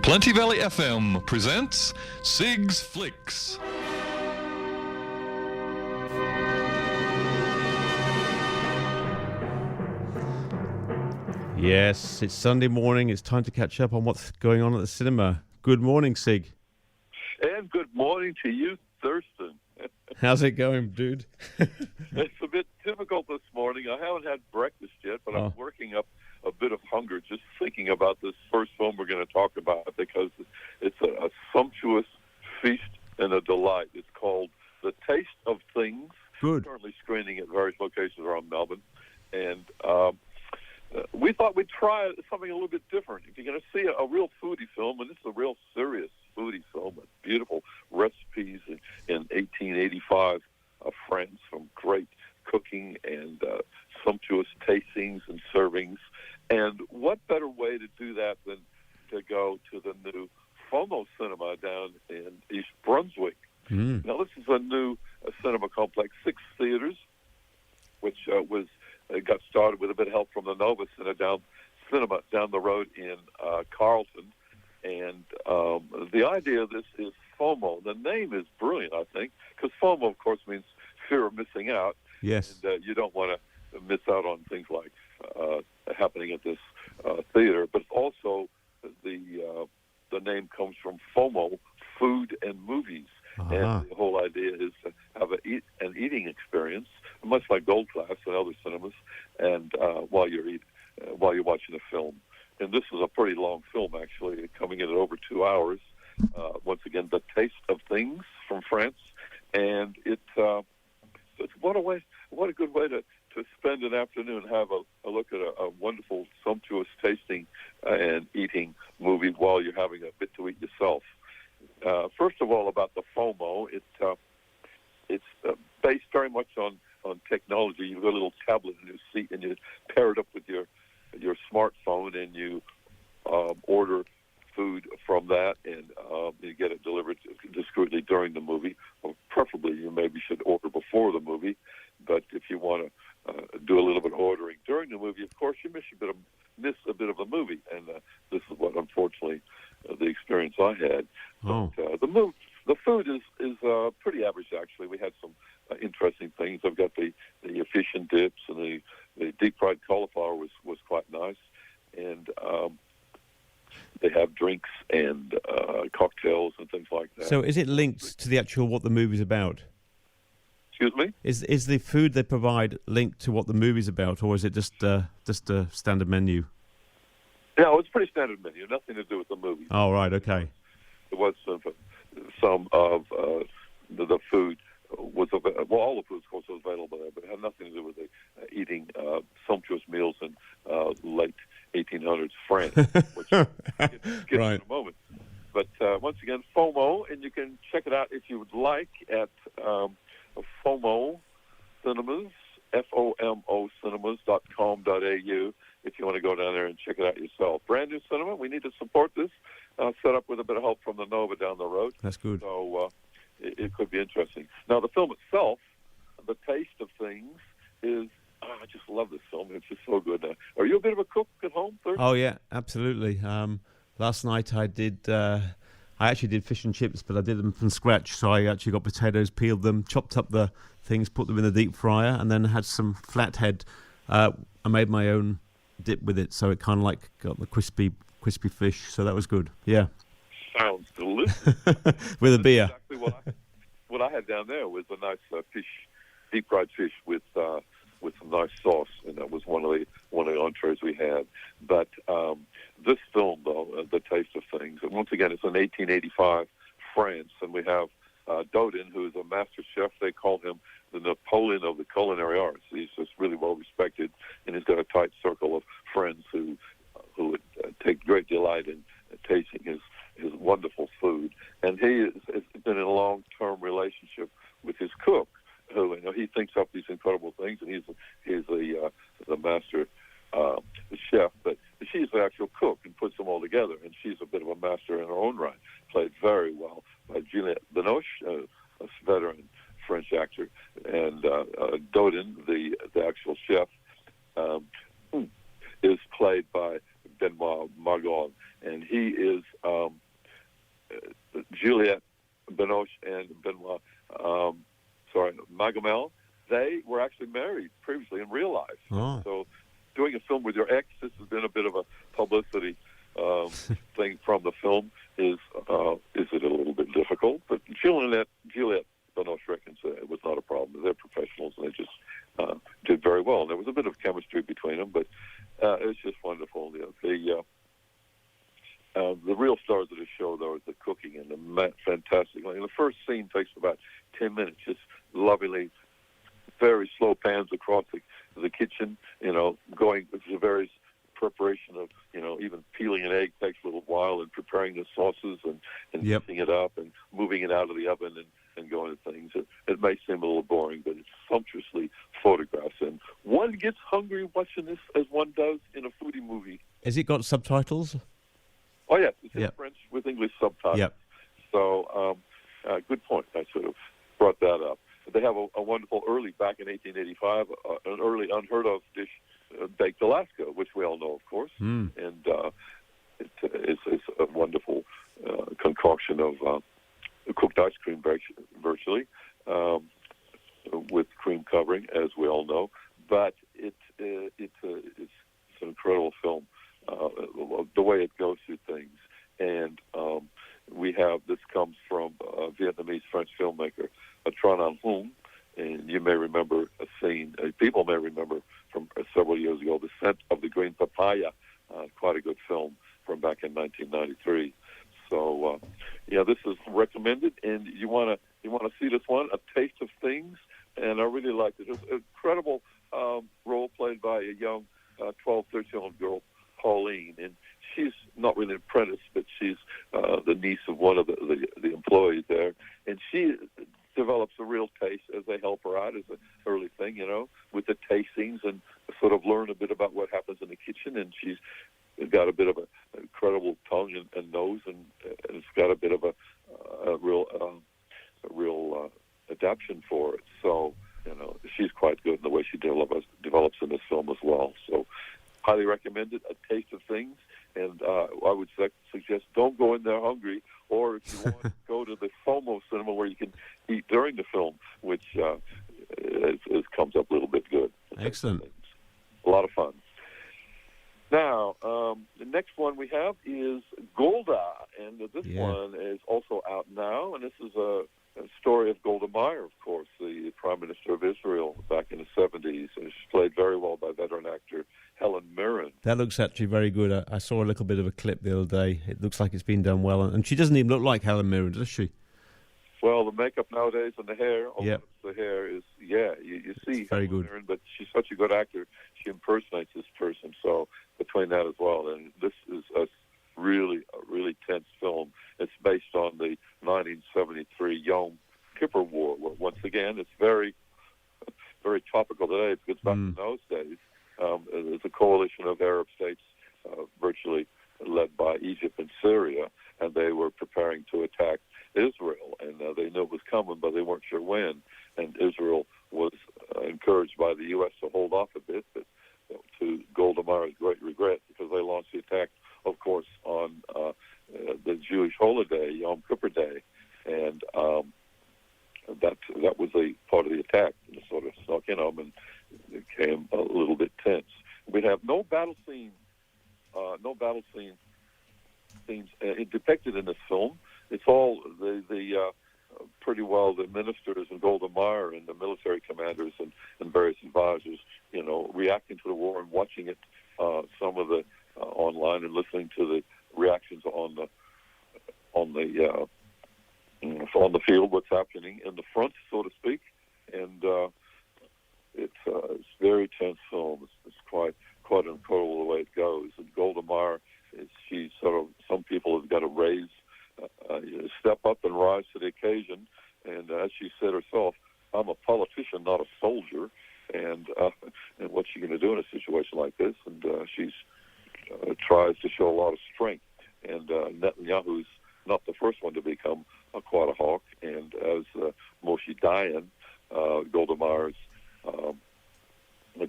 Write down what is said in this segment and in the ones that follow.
Plenty Valley FM presents Sig's Flicks. Yes, it's Sunday morning. It's time to catch up on what's going on at the cinema. Good morning, Sig. And good morning to you, Thurston. How's it going, dude? It's a bit difficult this morning. I haven't had breakfast yet, but I'm working up a bit of hunger just thinking about this first film we're going to talk about because it's a sumptuous feast and a delight. It's called The Taste of Things. Good. Currently screening at various locations around Melbourne. And we thought we'd try something a little bit different. If you're going to see a real foodie film, and this is a real serious foodie film with beautiful recipes in 1885 France from great cooking and sumptuous tastings and servings. And what better way to do that than to go to the new FOMO cinema down in East Brunswick. Now, this is a new cinema complex, 6 theaters, which got started with a bit of help from the Nova Cinema down the road in Carlton. And the idea of this is FOMO. The name is brilliant, I think, because FOMO, of course, means fear of missing out. Yes. And you don't want to miss out on things like happening at this theater. But also, the name comes from FOMO, food and movies. Uh-huh. And the whole idea is to have an eating experience, much like Gold Class and other cinemas, and while you're watching a film. And this is a pretty long film, actually, coming in at over 2 hours. Once again, The Taste of Things from France, and it's what a good way to spend an afternoon, have a look at a wonderful, sumptuous tasting and eating movie while you're having a bit to eat yourself. First of all, about the FOMO, it's based very much on technology. You've got a little tablet in your seat, and you pair it up with your smartphone, and you order food from that, and you get it delivered discreetly during the movie. Or preferably, you maybe should order before the movie. But if you want to do a little bit of ordering during the movie, of course, you miss a bit of the movie, and this is what, unfortunately, the experience I had. Oh. But, the food is pretty average, actually. We had some interesting things. I've got the fish and dips, and the deep-fried cauliflower was quite nice. And they have drinks and cocktails and things like that. So is it linked to the actual what the movie's about? Excuse me? Is the food they provide linked to what the movie's about, or is it just a standard menu? No, it's a pretty standard menu. Nothing to do with the movie. Oh, right, okay. It was some of the food was available. Well, all the food, of course, was available there, but it had nothing to do with eating sumptuous meals in late 1800s France, which we'll get right. in a moment. But once again, FOMO, and you can check it out if you would like at FOMO Cinemas, FOMO cinemas.com.au, if you want to go down there and check it out yourself. Brand new cinema. We need to support this. Set up with a bit of help from the Nova down the road. That's good. So it could be interesting. Now, the film itself, The Taste of Things, is... I just love this film. It's just so good. Are you a bit of a cook at home, Thurston? Oh, yeah, absolutely. Last night I actually did fish and chips, but I did them from scratch. So I actually got potatoes, peeled them, chopped up the things, put them in the deep fryer, and then had some flathead. I made my own dip with it, so it kind of like got the crispy fish. So that was good. Yeah. Sounds delicious. With a beer. Exactly what I had down there was a nice fish, deep fried fish with some nice sauce, and that was one of the entrees we had. But this film, though, The Taste of Things, and once again, it's in 1885 France, and we have Dodin, who is a master chef. They call him the Napoleon of the culinary arts. He's just really well respected, and he's got a tight circle of friends who would take great delight in tasting his wonderful food. And he has been in a long-term relationship with his cook, who, he thinks up these incredible things, and he's the master chef, but she's the actual cook and puts them all together, and she's a bit of a master in her own right, played very well by Juliette Binoche, a veteran French actor, and Dodin, the actual chef, is played by Benoit Margot, and he is actually married previously in real life. Oh. So doing a film with your ex, this has been a bit of a publicity thing from the film. Is it a little bit difficult? But Juliet Binoche reckons it was not a problem. They're professionals, and they just did very well. And there was a bit of chemistry between them, but it was just wonderful. The real stars of the show, though, is the cooking and the fantastic. Like, the first scene takes about 10 minutes, just lovingly, very slow pans across the kitchen, going with the various preparation of, even peeling an egg takes a little while, and preparing the sauces and Yep. mixing it up and moving it out of the oven and going to things. It may seem a little boring, but it's sumptuously photographed. And one gets hungry watching this, as one does in a foodie movie. Has it got subtitles? Oh, yes, it's in Yep. French with English subtitles. Yep. So, good point. I sort of brought that up. They have a wonderful back in 1885, an early unheard of dish, baked Alaska, which we all know, of course. Mm. And it's a wonderful concoction of cooked ice cream, virtually, with cream covering, as we all know. But it's an incredible film, the way it goes through things. And this comes from a Vietnamese-French filmmaker, Tran Anh Hung, and you may remember a scene, people may remember from several years ago, The Scent of the Green Papaya, quite a good film from back in 1993. So, this is recommended, and you want to see this one, A Taste of Things, and I really liked it. It was an incredible role played by a young 12, 13-year-old girl, Pauline, and she's not really an apprentice, but she's the niece of one of the employees there, and she develops a real taste as they help her out as an early thing, with the tastings, and sort of learn a bit about what happens in the kitchen. And she's got a bit of an incredible tongue and nose, and it's got a bit of a real adaptation for it. So, she's quite good in the way she develops in this film as well. So, highly recommended, A Taste of Things. And I would suggest don't go in there hungry, or if you want, go to the FOMO cinema where you can eat during the film, which comes up a little bit good. Excellent. A lot of fun. Now, the next one we have is Golda, and this one is also out now, and this is a story of Golda Meir, of course, the Prime Minister of Israel back in the 70s, and she's played very well by veteran actor Helen Mirren. That looks actually very good. I saw a little bit of a clip the other day. It looks like it's been done well, and she doesn't even look like Helen Mirren, does she? Well, the makeup nowadays and the hair, Yep. the hair is, you see very Helen good. Mirren, but she's such a good actor, she impersonates this person, so between that as well, and this is a really tense film. It's based on the 1973 Yom Kippur War, where, once again, it's very, very topical today. It's back in those days. There's a coalition of Arab states, virtually led by Egypt and Syria, and they were preparing to attack Israel, and they knew it was coming, but they weren't sure when. And Israel was encouraged by the U.S. to hold off a bit, but to Golda Meir's great regret, because they launched the attack, of course, on the Jewish holiday, Yom Kippur Day, and that was a part of the attack, and it sort of snuck in on them, and it became a little bit tense. We have no battle scenes depicted in this film. It's all pretty well the ministers and Golda Meir and the military commanders and various advisors, reacting to the war and watching it, some of the online, and listening to the reactions on the field, what's happening in the front, so to speak, and it's a very tense film. It's quite incredible the way it goes. And Golda Meir, she's sort of, some people have got to step up and rise to the occasion. And as she said herself, I'm a politician, not a soldier. And what's she going to do in a situation like this? And she's tries to show a lot of strength. And Netanyahu's not the first one to become quite a hawk. And as Moshe Dayan, Golda Meir's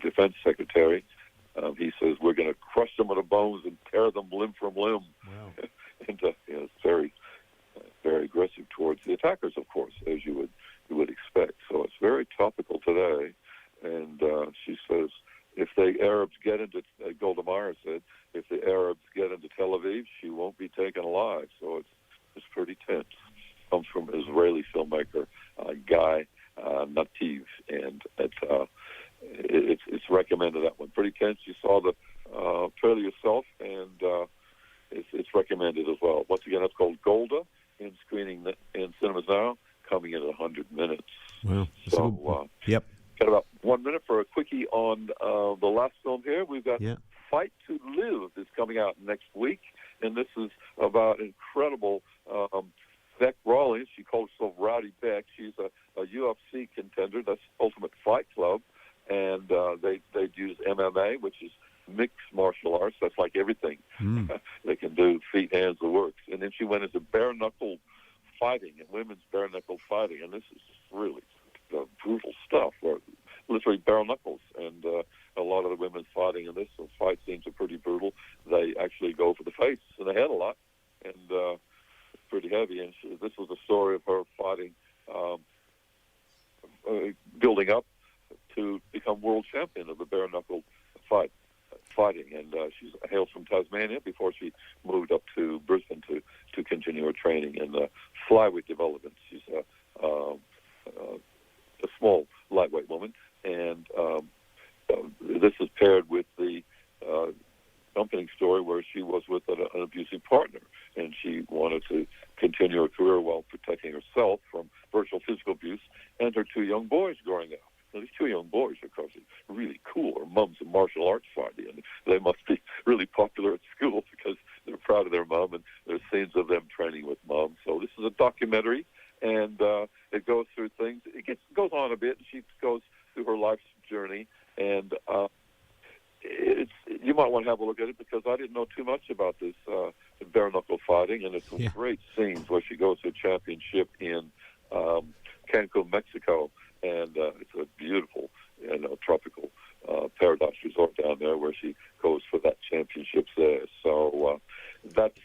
defense secretary, he says, we're going to crush them to the bones and tear them limb from limb. Wow. And it's very, very aggressive towards the attackers, of course, as you would expect. So it's very topical today. And she says, if the Arabs get into, Golda Meir said, if the Arabs get into Tel Aviv, she won't be taken alive. So it's pretty tense. Comes from Israeli filmmaker Guy Nativ, and it's recommended, that one. Pretty tense. You saw the trailer yourself, and it's recommended as well. Once again, it's called Golda, in screening in cinemas now, coming in at 100 minutes. Wow. So, yep. Got about 1 minute for a quickie on the last film here. We've got Fight to Live is coming out next week, and this is about incredible Beck Rawlings. She calls herself Rowdy Beck. She's a UFC contender. That's Ultimate Fight Club, and they use MMA, which is mixed martial arts. That's like everything. They can do feet, hands, the works. And then she went into bare-knuckle fighting and women's bare-knuckle fighting, and this is really brutal stuff, where literally bare knuckles, and a lot of the women fighting in this fight scenes are pretty brutal. They actually go for the face and the head a lot, and it's pretty heavy. And this was the story of her fighting, building up to become world champion of the bare knuckle fighting. And she hails from Tasmania before she moved up to Brisbane to continue her training in flyweight development. She's a small lightweight woman, and this is paired with the accompanying story where she was with an abusive partner, and she wanted to continue her career while protecting herself from virtual physical abuse and her two young boys growing up. Now, these two young boys, of course, are really cool. Her mom's a martial arts fighter, and they must be really popular at school because they're proud of their mom, and there's scenes of them training with mom. So this is a documentary, and it goes through things. It goes on a bit, and she goes through her life's journey, and you might want to have a look at it, because I didn't know too much about this bare knuckle fighting, and it's some great scenes where she goes to a championship in Cancun, Mexico, and it's a beautiful, tropical paradise resort down there where she goes for that championships there. So that's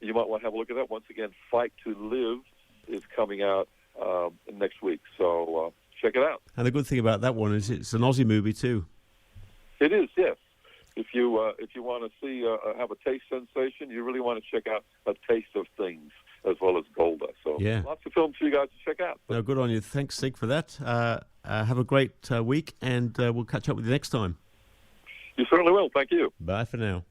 you might want to have a look at that. Once again, Fight to Live is coming out next week, so check it out. And the good thing about that one is it's an Aussie movie too. It is, yes. If you want to see have a taste sensation, you really want to check out A Taste of Things as well as Golda. So lots of films for you guys to check out. No, good on you. Thanks, Sig, for that. Have a great week, and we'll catch up with you next time. You certainly will. Thank you. Bye for now.